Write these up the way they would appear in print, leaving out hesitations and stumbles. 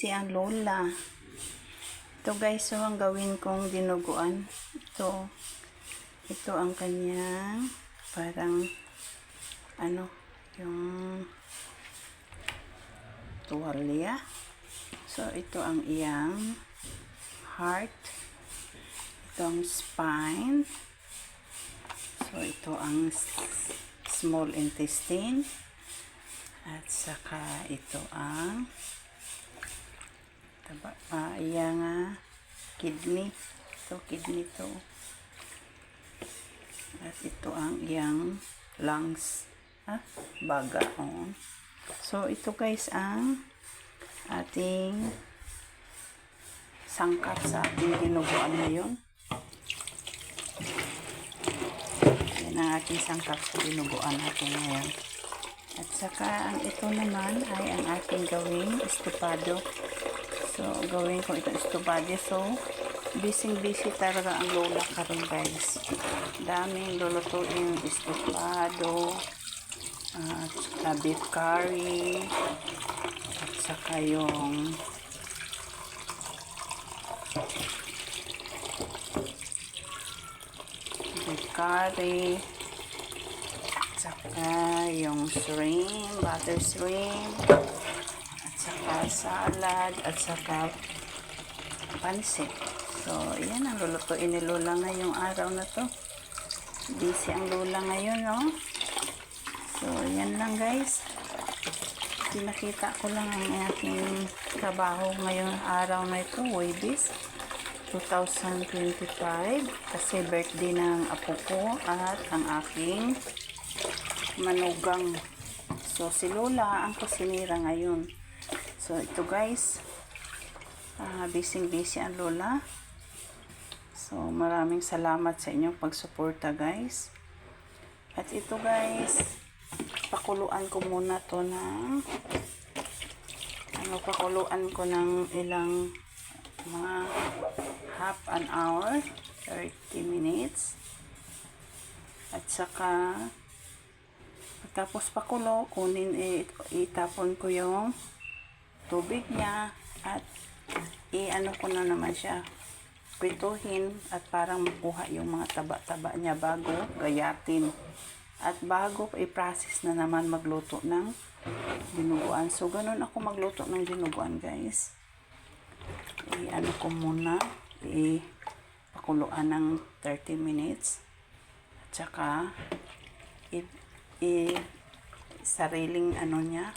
busy ang lola. Ito guys, so ang gawin kong dinuguan. Ito ang kanyang parang yung tuwalya. So ito ang iyang heart. Ito ang spine. So ito ang small intestine. At saka ito ang iyang kidney. Ito, kidney to. At ito ang iyang lungs. Baga. Oh. So ito guys ang ating sangkap sa ating dinuguan ngayon. Yan ang ating sangkap sa dinuguan natin ngayon. At saka ang ito naman ay ang ating gawing estopado. So gawin ko itong estopado. So busy talaga ang lola karon guys. Daming lulutuin estopado, at saka beef curry, at saka yung beef curry, saka yung shrimp, butter shrimp, at saka salad, at saka pansit. So, yan ang lulutuin ni Lola ngayong araw na to. Busy ang Lola ngayon, no? So, yan lang guys. Pinakita ko lang ang aking trabaho ngayong araw na ito, Huwebes 2025. Kasi birthday ng apo ko at ang aking manugang. So si Lola ang kusinira ngayon. So ito guys, busy ang Lola. So maraming salamat sa inyong pagsuporta guys. At ito guys, pakuluan ko muna to ng pakuluan ko ng ilang mga half an hour, 30 minutes. At saka tapos pakulo, itapon ko yung tubig niya at ko na naman siya prituhin at parang makuha yung mga taba-taba niya bago gayatin at bago i-process na naman magluto ng dinuguan. So ganun ako magluto ng dinuguan guys. Ko muna, pakuluan ng 30 minutes at saka sariling niya,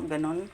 ganun,